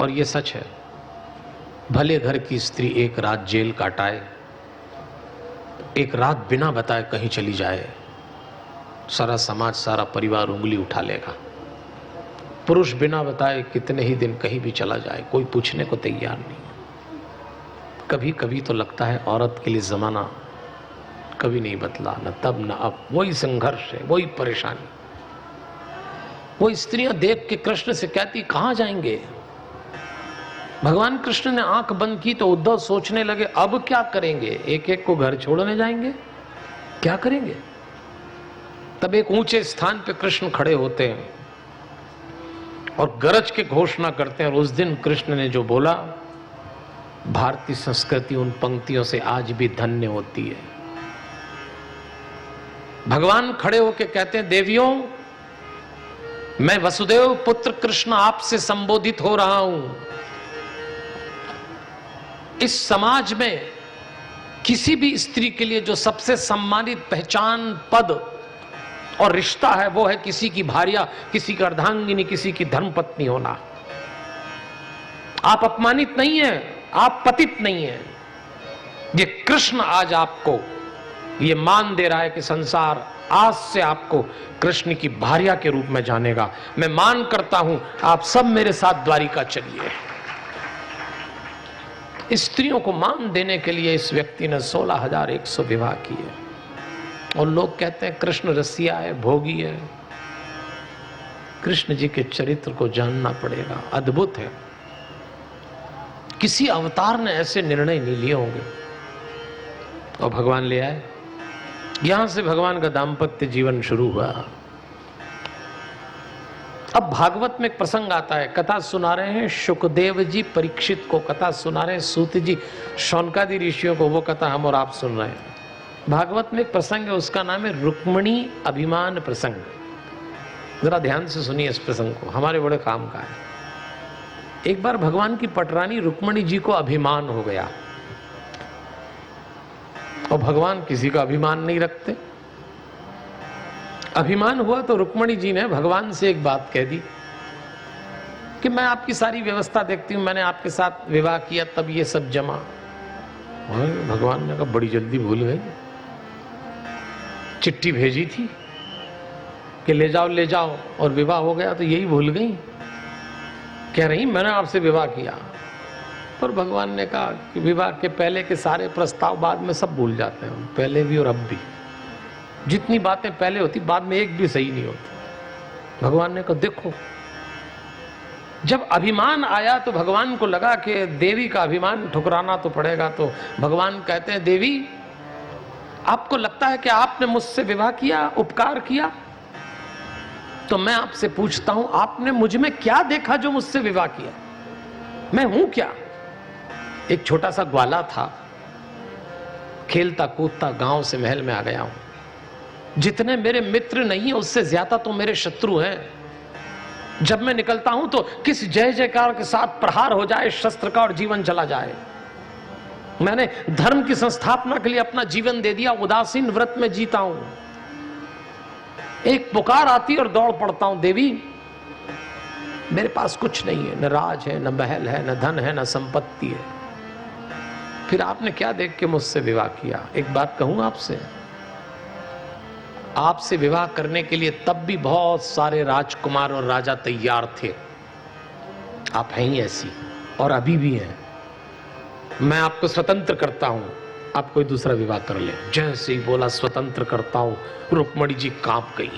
और ये सच है, भले घर की स्त्री एक रात जेल काटाए, एक रात बिना बताए कहीं चली जाए, सारा समाज, सारा परिवार उंगली उठा लेगा। पुरुष बिना बताए कितने ही दिन कहीं भी चला जाए, कोई पूछने को तैयार नहीं। कभी कभी तो लगता है औरत के लिए जमाना कभी नहीं बदला, न तब न अब। वही संघर्ष है, वही परेशानी। वो स्त्रियां देख के कृष्ण से कहती, कहां जाएंगे? भगवान कृष्ण ने आंख बंद की तो उद्धव सोचने लगे, अब क्या करेंगे? एक एक को घर छोड़ने जाएंगे, क्या करेंगे? तब एक ऊंचे स्थान पे कृष्ण खड़े होते हैं और गरज के घोषणा करते हैं। और उस दिन कृष्ण ने जो बोला, भारतीय संस्कृति उन पंक्तियों से आज भी धन्य होती है। भगवान खड़े होकर कहते हैं, देवियों, मैं वसुदेव पुत्र कृष्ण आपसे संबोधित हो रहा हूं। इस समाज में किसी भी स्त्री के लिए जो सबसे सम्मानित पहचान, पद और रिश्ता है, वो है किसी की भार्या, किसी की अर्धांगिनी, किसी की धर्मपत्नी होना। आप अपमानित नहीं हैं, आप पतित नहीं हैं। ये कृष्ण आज आपको ये मान दे रहा है कि संसार आज से आपको कृष्ण की भार्या के रूप में जानेगा। मैं मान करता हूं, आप सब मेरे साथ द्वारिका चलिए। स्त्रियों को मान देने के लिए इस व्यक्ति ने 16,100 विवाह किए। और लोग कहते हैं कृष्ण रसिया है, भोगी है। कृष्ण जी के चरित्र को जानना पड़ेगा, अद्भुत है। किसी अवतार ने ऐसे निर्णय नहीं लिए होंगे और भगवान ले आए। यहां से भगवान का दाम्पत्य जीवन शुरू हुआ। अब भागवत में एक प्रसंग आता है, कथा सुना रहे हैं शुकदेव जी परीक्षित को, कथा सुना रहे हैं सूत जी शौनकादि ऋषियों को। वो कथा हम और आप सुन रहे हैं। भागवत में एक प्रसंग है, उसका नाम है रुक्मिणी अभिमान प्रसंग। जरा ध्यान से सुनिए इस प्रसंग को, हमारे बड़े काम का है। एक बार भगवान की पटरानी रुक्मिणी जी को अभिमान हो गया, और भगवान किसी का अभिमान नहीं रखते। अभिमान हुआ तो रुक्मिणी जी ने भगवान से एक बात कह दी कि मैं आपकी सारी व्यवस्था देखती हूं, मैंने आपके साथ विवाह किया तब ये सब जमा। और भगवान ने कहा, बड़ी जल्दी भूल गई। चिट्ठी भेजी थी कि ले जाओ ले जाओ, और विवाह हो गया तो यही भूल गई। कह रही मैंने आपसे विवाह किया। पर भगवान ने कहा कि विवाह के पहले के सारे प्रस्ताव बाद में सब भूल जाते हैं, पहले भी और अब भी। जितनी बातें पहले होती बाद में एक भी सही नहीं होती। भगवान ने कहा देखो, जब अभिमान आया तो भगवान को लगा कि देवी का अभिमान ठुकराना तो पड़ेगा। तो भगवान कहते हैं, देवी आपको लगता है कि आपने मुझसे विवाह किया, उपकार किया? तो मैं आपसे पूछता हूं, आपने मुझ में क्या देखा जो मुझसे विवाह किया? मैं हूं क्या? एक छोटा सा ग्वाला था, खेलता कूदता गांव से महल में आ गया हूं। जितने मेरे मित्र नहीं है उससे ज्यादा तो मेरे शत्रु हैं। जब मैं निकलता हूं तो किस जय जयकार के साथ प्रहार हो जाए शस्त्र का और जीवन चला जाए। मैंने धर्म की संस्थापना के लिए अपना जीवन दे दिया, उदासीन व्रत में जीता हूं। एक पुकार आती और दौड़ पड़ता हूं, देवी मेरे पास कुछ नहीं है, न राज है, न महल है, न धन है, न संपत्ति है। फिर आपने क्या देख के मुझसे विवाह किया? एक बात कहूं आपसे, आपसे विवाह करने के लिए तब भी बहुत सारे राजकुमार और राजा तैयार थे। आप हैं ही ऐसी, और अभी भी हैं। मैं आपको स्वतंत्र करता हूं, आप कोई दूसरा विवाह कर ले। जैसे ही बोला स्वतंत्र करता हूं, रुक्मिणी जी कांप गई।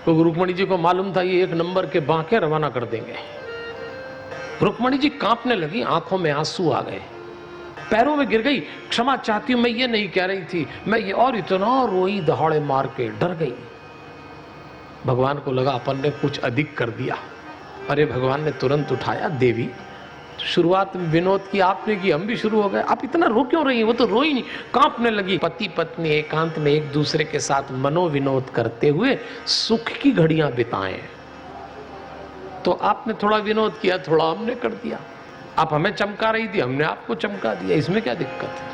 तो रुक्मिणी जी को मालूम था ये एक नंबर के बांके रवाना कर देंगे। रुक्मिणी जी कांपने लगी, आंखों में आंसू आ गए, पैरों में गिर गई। क्षमा चाहती हूं, मैं ये नहीं कह रही थी, मैं ये। और इतना रोई दहाड़े मार के डर गई। भगवान को लगा अपन ने कुछ अधिक कर दिया। अरे भगवान ने तुरंत उठाया, देवी शुरुआत में विनोद की आपने की, हम भी शुरू हो गए। आप इतना रो क्यों रही हैं? वो तो रोई नहीं, कांपने लगी। पति पत्नी एकांत में एक दूसरे के साथ मनोविनोद करते हुए सुख की घड़ियां बिताएं। तो आपने थोड़ा विनोद किया, थोड़ा हमने कर दिया। आप हमें चमका रही थी, हमने आपको चमका दिया, इसमें क्या दिक्कत है?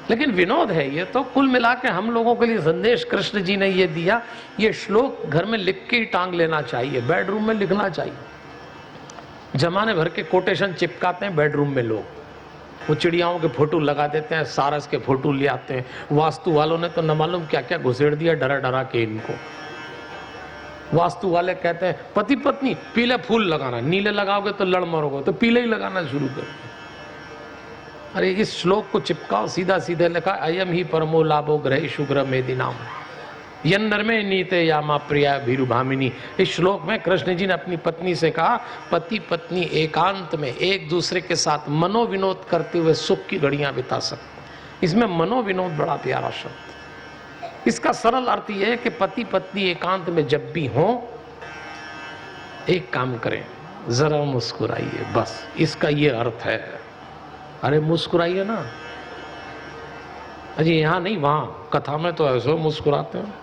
लेकिन विनोद है ये तो। कुल मिला के हम लोगों के लिए संदेश कृष्ण जी ने ये दिया। ये श्लोक घर में लिख के ही टांग लेना चाहिए, बेडरूम में लिखना चाहिए। जमाने भर के कोटेशन चिपकाते हैं बेडरूम में लोग, वो चिड़ियाओं के फोटो लगा देते हैं, सारस के फोटो ले आते हैं। वास्तु वालों ने तो न मालूम क्या क्या घुसेड़ दिया डरा डरा के इनको। वास्तु वाले कहते हैं पति पत्नी पीले फूल लगाना, नीले लगाओगे तो लड़ मरोगे, तो पीले ही लगाना शुरू कर। अरे इस श्लोक को चिपकाओ, सीधा सीधे लिखा अयम ही परमो लाभो ग्रह शुग्र मेदि नाम यन्नर्मे नीते यामा प्रिया भीरुभामिनी। इस श्लोक में कृष्ण जी ने अपनी पत्नी से कहा पति पत्नी एकांत में एक दूसरे के साथ मनोविनोद करते हुए सुख की घड़ियां बिता सकते। इसमें मनोविनोद बड़ा प्यारा शब्द। इसका सरल अर्थ यह है कि पति पत्नी एकांत में जब भी हो एक काम करें, जरा मुस्कुराइए, बस इसका ये अर्थ है। अरे मुस्कुराइए ना, अजी यहां नहीं वहां कथा में तो ऐसे मुस्कुराते हैं।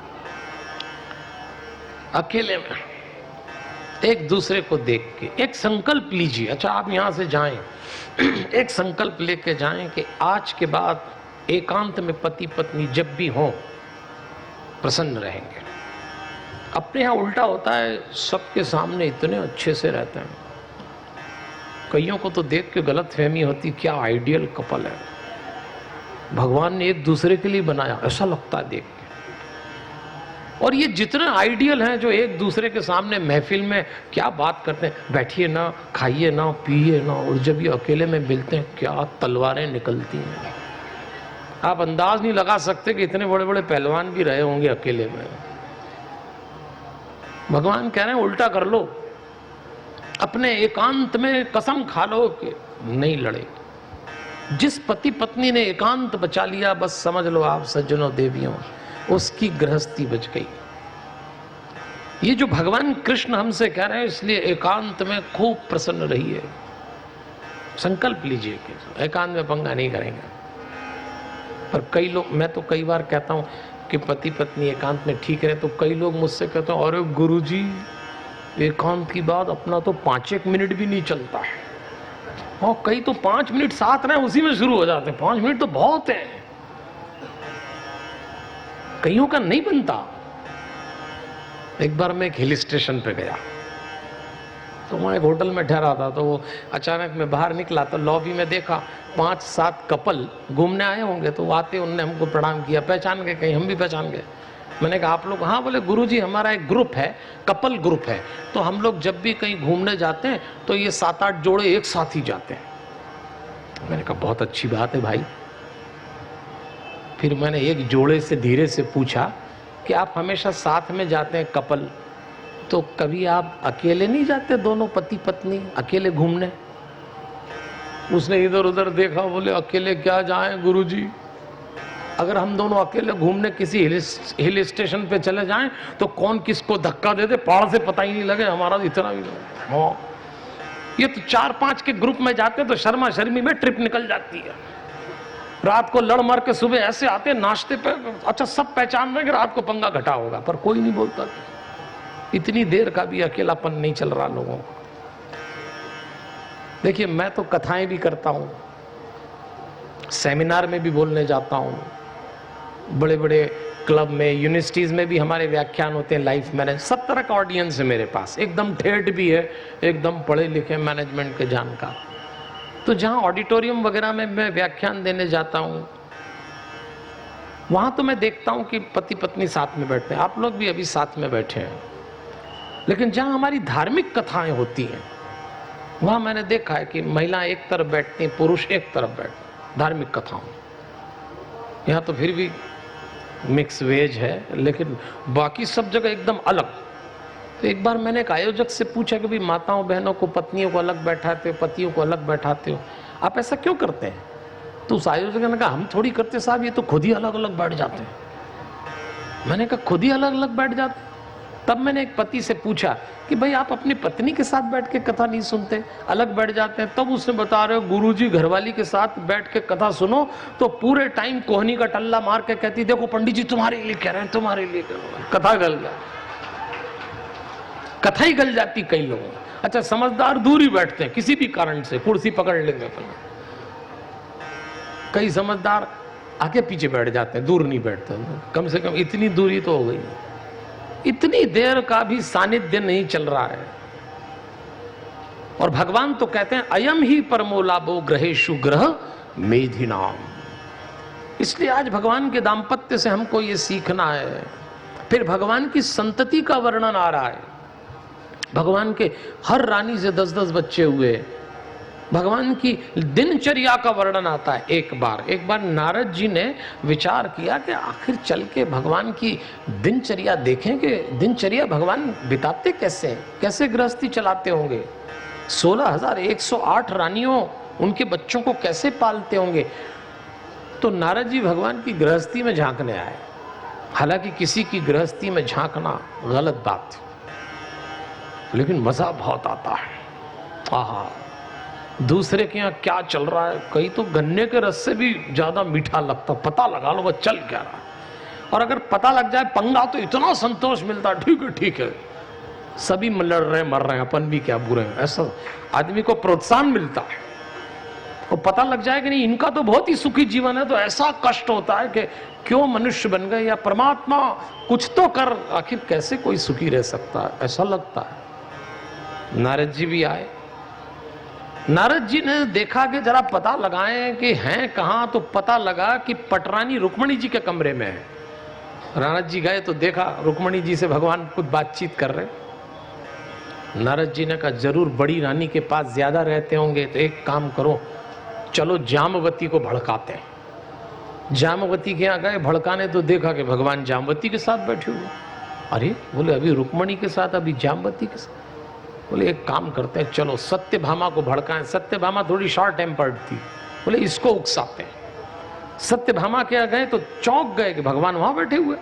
अकेले में एक दूसरे को देख के एक संकल्प लीजिए। अच्छा आप यहां से जाएं, एक संकल्प लेके जाएं कि आज के बाद एकांत में पति पत्नी जब भी हो प्रसन्न रहेंगे। अपने यहां उल्टा होता है, सबके सामने इतने अच्छे से रहते हैं, कईयों को तो देख के गलत फहमी होती क्या आइडियल कपल है, भगवान ने एक दूसरे के लिए बनाया ऐसा लगता है देख के। और ये जितने आइडियल हैं जो एक दूसरे के सामने महफिल में क्या बात करते हैं, बैठिए ना, खाइए ना, पिए ना, और जब ये अकेले में मिलते हैं क्या तलवारें निकलती हैं। आप अंदाज नहीं लगा सकते कि इतने बड़े बड़े पहलवान भी रहे होंगे अकेले में। भगवान कह रहे हैं उल्टा कर लो, अपने एकांत में कसम खा लो कि नहीं लड़े। जिस पति पत्नी ने एकांत बचा लिया, बस समझ लो आप सज्जनों देवियों, उसकी गृहस्थी बच गई। ये जो भगवान कृष्ण हमसे कह रहे हैं, इसलिए एकांत में खूब प्रसन्न रहिए। संकल्प लीजिए कि एकांत में पंगा नहीं करेंगे। पर कई लोग, मैं तो कई बार कहता हूं कि पति पत्नी एकांत में ठीक रहे, तो कई लोग मुझसे कहते हैं अरे गुरुजी एकांत की बात अपना तो 5 मिनट भी नहीं चलता है। और कई तो 5 मिनट साथ रहे उसी में शुरू हो जाते हैं, 5 मिनट तो बहुत है, कईयों का नहीं बनता। एक बार मैं एक हिल स्टेशन पे गया, तो वहां एक होटल में ठहरा था, तो वो अचानक मैं बाहर निकला तो लॉबी में देखा 5-7 कपल घूमने आए होंगे। तो आते उनने हमको प्रणाम किया, पहचान गए, कहीं हम भी पहचान गए। मैंने कहा आप लोग? हाँ। बोले गुरुजी हमारा एक ग्रुप है, कपल ग्रुप है, तो हम लोग जब भी कहीं घूमने जाते हैं तो ये 7-8 जोड़े एक साथ ही जाते हैं। मैंने कहा बहुत अच्छी बात है भाई। फिर मैंने एक जोड़े से धीरे से पूछा कि आप हमेशा साथ में जाते हैं कपल, तो कभी आप अकेले नहीं जाते, दोनों पति पत्नी अकेले घूमने? उसने इधर उधर देखा, बोले अकेले क्या जाएं गुरुजी, अगर हम दोनों अकेले घूमने किसी हिल स्टेशन पे चले जाएं तो कौन किसको धक्का दे दे पहाड़ से पता ही नहीं लगे, हमारा इतना भी नहीं। हाँ, ये तो 4-5 के ग्रुप में जाते तो शर्मा शर्मी में ट्रिप निकल जाती है। रात को लड़ मार के सुबह ऐसे आते नाश्ते पे, अच्छा सब पहचान रहे कि रात को पंगा घटा होगा, पर कोई नहीं बोलता। इतनी देर का भी अकेलापन नहीं चल रहा लोगों को। देखिए मैं तो कथाएं भी करता हूं, सेमिनार में भी बोलने जाता हूं, बड़े बड़े क्लब में, यूनिवर्सिटीज में भी हमारे व्याख्यान होते हैं, लाइफ मैनेज, सब तरह का ऑडियंस है मेरे पास। एकदम ठेठ भी है, एकदम पढ़े लिखे मैनेजमेंट के जानकार। तो जहां ऑडिटोरियम वगैरह में मैं व्याख्यान देने जाता हूं, वहां तो मैं देखता हूं कि पति पत्नी साथ में बैठते हैं, आप लोग भी अभी साथ में बैठे हैं। लेकिन जहां हमारी धार्मिक कथाएं होती हैं, वहां मैंने देखा है कि महिला एक तरफ बैठती हैं, पुरुष एक तरफ बैठते, धार्मिक कथाओं। यहाँ तो फिर भी मिक्स वेज है, लेकिन बाकी सब जगह एकदम अलग। तो एक बार मैंने एक आयोजक से पूछा कि भाई माताओं बहनों को, पत्नियों को अलग बैठाते हो, पतियों को अलग बैठाते हो, आप ऐसा क्यों करते हैं? तो उस आयोजक ने कहा हम थोड़ी करते साहब, ये तो खुद ही अलग अलग बैठ जाते हैं। मैंने कहा खुद ही अलग अलग बैठ जाते? तब मैंने एक पति से पूछा कि भाई आप अपनी पत्नी के साथ बैठ के कथा नहीं सुनते, अलग बैठ जाते हैं? तब उसने बता रहे हो गुरुजी घरवाली के साथ बैठ के कथा सुनो तो पूरे टाइम कोहनी का टल्ला मार के कहती देखो पंडित जी तुम्हारे लिए कह रहे हैं, तुम्हारे लिए कह रहे हैं। कथा गल गया, कथा ही गल जाती कई लोगों। अच्छा समझदार दूर ही बैठते हैं किसी भी कारण से, कुर्सी पकड़ लेंगे अपना। कई समझदार आगे पीछे बैठ जाते हैं, दूर नहीं बैठते। कम से कम इतनी दूरी तो हो गई, इतनी देर का भी सानिध्य नहीं चल रहा है। और भगवान तो कहते हैं अयम ही परमो लाभो ग्रहेषु ग्रह मेधिनाम। इसलिए आज भगवान के दाम्पत्य से हमको ये सीखना है। फिर भगवान की संतति का वर्णन आ रहा है। भगवान के हर रानी से 10-10 बच्चे हुए। भगवान की दिनचर्या का वर्णन आता है। एक बार नारद जी ने विचार किया कि आखिर चल के भगवान की दिनचर्या देखें कि दिनचर्या भगवान बिताते कैसे हैं, कैसे गृहस्थी चलाते होंगे। 16,108 रानियों उनके बच्चों को कैसे पालते होंगे। तो नारद जी भगवान की गृहस्थी में झांकने आए। हालांकि किसी की गृहस्थी में झांकना गलत बात है, लेकिन मजा बहुत आता है। आहा, दूसरे के यहाँ क्या चल रहा है, कहीं तो गन्ने के रस से भी ज्यादा मीठा लगता, पता लगा लो वह चल क्या रहा है। और अगर पता लग जाए पंगा तो इतना संतोष मिलता, ठीक है सभी लड़ रहे हैं मर रहे हैं, अपन भी क्या बुरे हैं, ऐसा आदमी को प्रोत्साहन मिलता है। और पता लग जाए कि नहीं इनका तो बहुत ही सुखी जीवन है, तो ऐसा कष्ट होता है कि क्यों मनुष्य बन गए, या परमात्मा कुछ तो कर, आखिर कैसे कोई सुखी रह सकता है, ऐसा लगता है। नारद जी भी आए। नारद जी ने देखा कि जरा पता लगाएं कि हैं कहां, तो पता लगा कि पटरानी रुक्मणी जी के कमरे में है। नारद जी गए तो देखा रुक्मणी जी से भगवान कुछ बातचीत कर रहे। नारद जी ने कहा जरूर बड़ी रानी के पास ज्यादा रहते होंगे, तो एक काम करो चलो जामवती को भड़काते हैं। जामवती के यहाँ गए भड़काने, तो देखा कि भगवान जामवती के साथ बैठे हुए। अरे बोले अभी रुक्मणी के साथ, अभी जामवती के साथ। बोले एक काम करते हैं चलो सत्यभामा को भड़काएं। सत्यभामा थोड़ी शॉर्ट टेम्पर्ड थी, बोले इसको उकसाते हैं। सत्यभामा के यहाँ गए तो चौंक गए कि भगवान वहां बैठे हुए।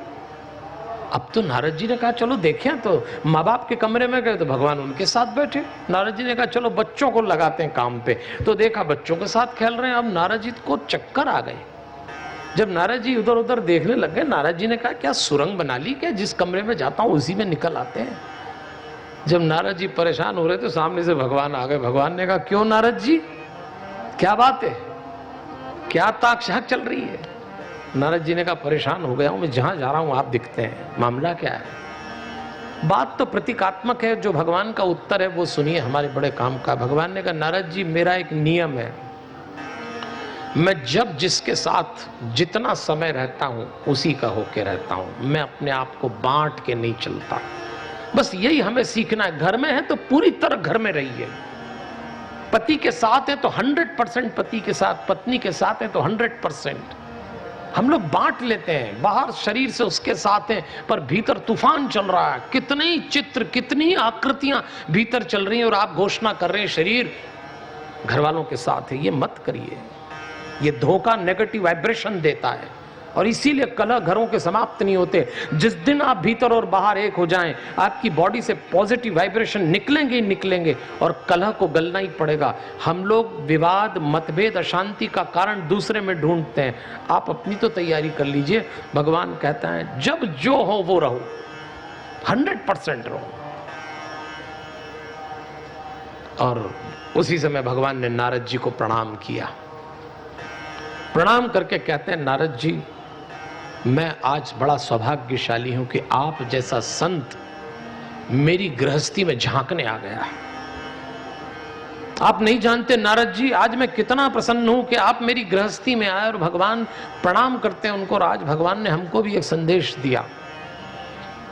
अब तो नारद जी ने कहा चलो देखें, तो माँ बाप के कमरे में गए तो भगवान उनके साथ बैठे। नारद जी ने कहा चलो बच्चों को लगाते हैं काम पे, तो देखा बच्चों के साथ खेल रहे हैं। अब नारद जी को चक्कर आ गए। जब नारद जी उधर उधर देखने लग गए, नारद जी ने कहा क्या सुरंग बना ली क्या, जिस कमरे में जाता हूं उसी में निकल आते हैं। जब नारद जी परेशान हो रहे तो सामने से भगवान आ गए। भगवान ने कहा क्यों नारद जी, क्या बात है, क्या ताकझाक चल रही है। नारद जी ने कहा परेशान हो गया हूं, मैं जहां जा रहा हूं आप दिखते हैं, मामला क्या है। बात तो प्रतीकात्मक है, जो भगवान का उत्तर है वो सुनिए, हमारे बड़े काम का। भगवान ने कहा नारद जी मेरा एक नियम है, मैं जब जिसके साथ जितना समय रहता हूं उसी का होके रहता हूं, मैं अपने आप को बांट के नहीं चलता। बस यही हमें सीखना है। घर में है तो पूरी तरह घर में रहिए। पति के साथ है तो 100% पति के साथ, पत्नी के साथ है तो 100%। हम लोग बांट लेते हैं, बाहर शरीर से उसके साथ हैं पर भीतर तूफान चल रहा है। कितने ही चित्र, कितनी ही आकृतियां भीतर चल रही हैं और आप घोषणा कर रहे हैं शरीर घर वालों के साथ है। ये मत करिए, ये धोखा नेगेटिव वाइब्रेशन देता है और इसीलिए कलह घरों के समाप्त नहीं होते। जिस दिन आप भीतर और बाहर एक हो जाएं, आपकी बॉडी से पॉजिटिव वाइब्रेशन निकलेंगे ही निकलेंगे और कलह को गलना ही पड़ेगा। हम लोग विवाद, मतभेद, अशांति का कारण दूसरे में ढूंढते हैं। आप अपनी तो तैयारी कर लीजिए। भगवान कहता है जब जो हो वो रहो, 100% रहो। और उसी समय भगवान ने नारद जी को प्रणाम किया। प्रणाम करके कहते हैं नारद जी मैं आज बड़ा सौभाग्यशाली हूं कि आप जैसा संत मेरी गृहस्थी में झांकने आ गया। आप नहीं जानते नारद जी आज मैं कितना प्रसन्न हूं कि आप मेरी गृहस्थी में आए। और भगवान प्रणाम करते हैं उनको। आज भगवान ने हमको भी एक संदेश दिया।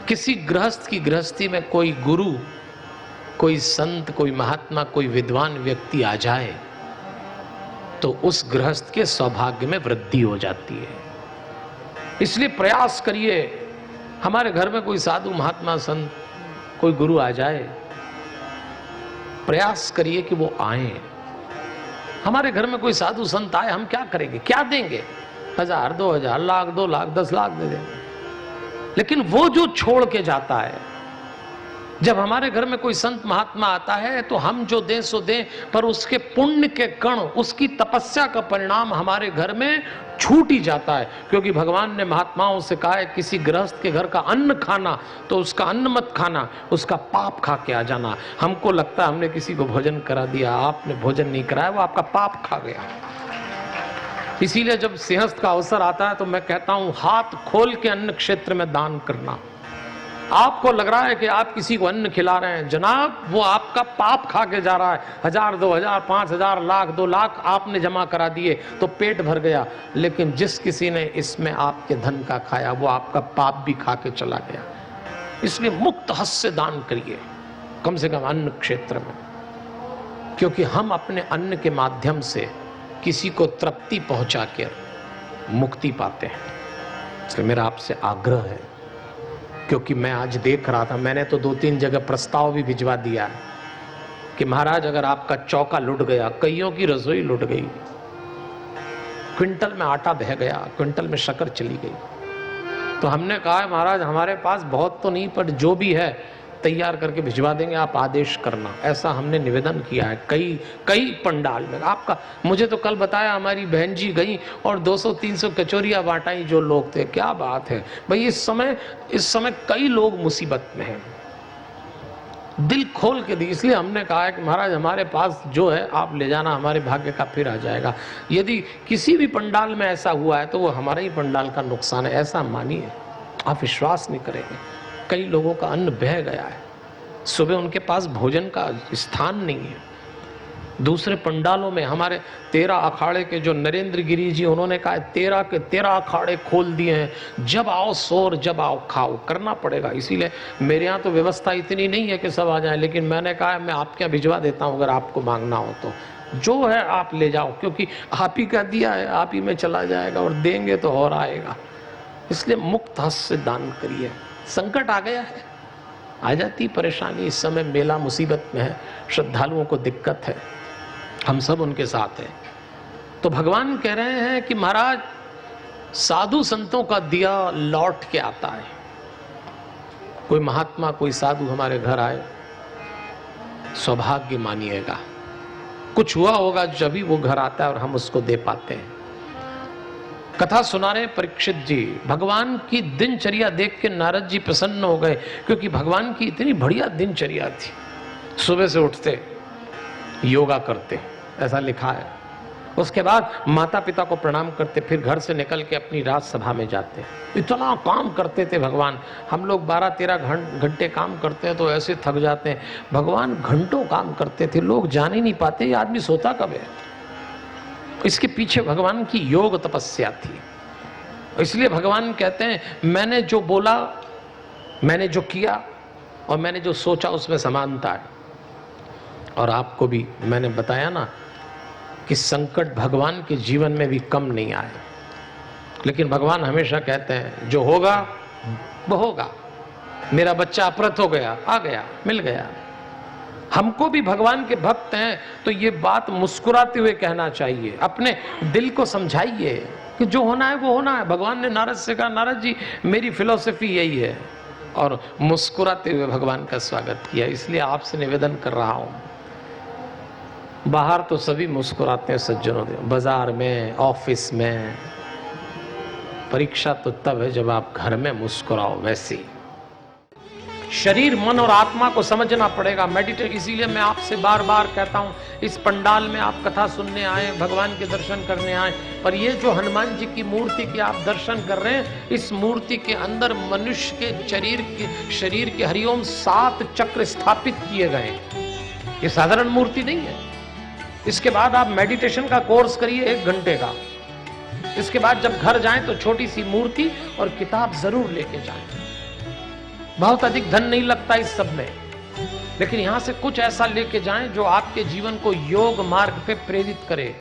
किसी गृहस्थ की गृहस्थी में कोई गुरु, कोई संत, कोई महात्मा, कोई विद्वान व्यक्ति आ जाए तो उस गृहस्थ के सौभाग्य में वृद्धि हो जाती है। इसलिए प्रयास करिए, हमारे घर में कोई साधु, महात्मा, संत, कोई गुरु आ जाए, प्रयास करिए कि वो आए। हमारे घर में कोई साधु संत आए, हम क्या करेंगे, क्या देंगे? 1000, 2000, लाख, 2 लाख, 10 लाख दे देंगे। लेकिन वो जो छोड़ के जाता है, जब हमारे घर में कोई संत महात्मा आता है तो हम जो दें सो दें, पर उसके पुण्य के कण, उसकी तपस्या का परिणाम हमारे घर में छूट ही जाता है। क्योंकि भगवान ने महात्माओं से कहा है किसी गृहस्थ के घर का अन्न खाना तो उसका अन्न मत खाना, उसका पाप खा के आ जाना। हमको लगता है हमने किसी को भोजन करा दिया, आपने भोजन नहीं कराया, वो आपका पाप खा गया। इसीलिए जब सिंहस्थ का अवसर आता है तो मैं कहता हूं हाथ खोल के अन्न क्षेत्र में दान करना। आपको लग रहा है कि आप किसी को अन्न खिला रहे हैं, जनाब वो आपका पाप खा के जा रहा है। 1000, 2000, 5000, लाख, 2 लाख आपने जमा करा दिए तो पेट भर गया, लेकिन जिस किसी ने इसमें आपके धन का खाया वो आपका पाप भी खा के चला गया। इसलिए मुक्त हस्त से दान करिए, कम से कम अन्न क्षेत्र में, क्योंकि हम अपने अन्न के माध्यम से किसी को तृप्ति पहुंचा कर मुक्ति पाते हैं। इसलिए मेरा आपसे आग्रह है, क्योंकि मैं आज देख रहा था, मैंने तो 2-3 जगह प्रस्ताव भी भिजवा दिया है कि महाराज अगर आपका चौका लुट गया, कईयों की रसोई लुट गई, क्विंटल में आटा बह गया, क्विंटल में शक्कर चली गई, तो हमने कहा है महाराज हमारे पास बहुत तो नहीं, पर जो भी है तैयार करके भिजवा देंगे, आप आदेश करना। ऐसा हमने निवेदन किया है कई पंडाल में। आपका मुझे तो कल बताया, हमारी बहन जी गई और 200-300 कचौरियाँ बांटाई जो लोग थे। क्या बात है भाई, इस समय कई लोग मुसीबत में हैं, दिल खोल के दी। इसलिए हमने कहा है कि महाराज हमारे पास जो है आप ले जाना, हमारे भाग्य का फिर आ जाएगा। यदि किसी भी पंडाल में ऐसा हुआ है तो वो हमारे ही पंडाल का नुकसान है, ऐसा मानिए। आप विश्वास नहीं करेंगे, कई लोगों का अन्न बह गया है, सुबह उनके पास भोजन का स्थान नहीं है। दूसरे पंडालों में हमारे 13 अखाड़े के जो नरेंद्र गिरी जी, उन्होंने कहा 13 के 13 अखाड़े खोल दिए हैं, जब आओ शोर जब आओ खाओ, करना पड़ेगा। इसीलिए मेरे यहाँ तो व्यवस्था इतनी नहीं है कि सब आ जाए, लेकिन मैंने कहा मैं आपके यहाँ भिजवा देता हूँ, अगर आपको मांगना हो तो जो है आप ले जाओ, क्योंकि आप ही का दिया है, आप ही में चला जाएगा और देंगे तो और आएगा। इसलिए मुक्त हस्त से दान करिए। संकट आ गया है, आ जाती परेशानी, इस समय मेला मुसीबत में है, श्रद्धालुओं को दिक्कत है, हम सब उनके साथ हैं। तो भगवान कह रहे हैं कि महाराज साधु संतों का दिया लौट के आता है। कोई महात्मा कोई साधु हमारे घर आए, सौभाग्य मानिएगा, कुछ हुआ होगा जब वो घर आता है और हम उसको दे पाते हैं। कथा सुना रहे परीक्षित जी, भगवान की दिनचर्या देख के नारद जी प्रसन्न हो गए, क्योंकि भगवान की इतनी बढ़िया दिनचर्या थी। सुबह से उठते, योगा करते, ऐसा लिखा है, उसके बाद माता पिता को प्रणाम करते, फिर घर से निकल के अपनी राज सभा में जाते। इतना काम करते थे भगवान। हम लोग 12-13 घंटे काम करते हैं तो ऐसे थक जाते हैं, भगवान घंटों काम करते थे, लोग जान ही नहीं पाते ये आदमी सोता कब है। इसके पीछे भगवान की योग तपस्या थी। इसलिए भगवान कहते हैं मैंने जो बोला, मैंने जो किया और मैंने जो सोचा उसमें समानता है। और आपको भी मैंने बताया ना कि संकट भगवान के जीवन में भी कम नहीं आए, लेकिन भगवान हमेशा कहते हैं जो होगा वो होगा। मेरा बच्चा अपहृत हो गया, आ गया, मिल गया। हमको भी भगवान के भक्त हैं तो ये बात मुस्कुराते हुए कहना चाहिए, अपने दिल को समझाइए कि जो होना है वो होना है। भगवान ने नारद से कहा नारद जी मेरी फिलॉसफी यही है, और मुस्कुराते हुए भगवान का स्वागत किया। इसलिए आपसे निवेदन कर रहा हूं, बाहर तो सभी मुस्कुराते हैं सज्जनों के, बाजार में, ऑफिस में, परीक्षा तो तब है जब आप घर में मुस्कुराओ। वैसे शरीर मन और आत्मा को समझना पड़ेगा, मेडिटेट। इसीलिए मैं आपसे बार बार कहता हूं, इस पंडाल में आप कथा सुनने आए, भगवान के दर्शन करने आए, पर ये जो हनुमान जी की मूर्ति के आप दर्शन कर रहे हैं, इस मूर्ति के अंदर मनुष्य के शरीर के हरिओम 7 चक्र स्थापित किए गए। ये साधारण मूर्ति नहीं है। इसके बाद आप मेडिटेशन का कोर्स करिए 1 घंटे का। इसके बाद जब घर जाएं तो छोटी सी मूर्ति और किताब जरूर लेके जाएं। बहुत अधिक धन नहीं लगता इस सब में, लेकिन यहां से कुछ ऐसा लेके जाएं जो आपके जीवन को योग मार्ग पे प्रेरित करे।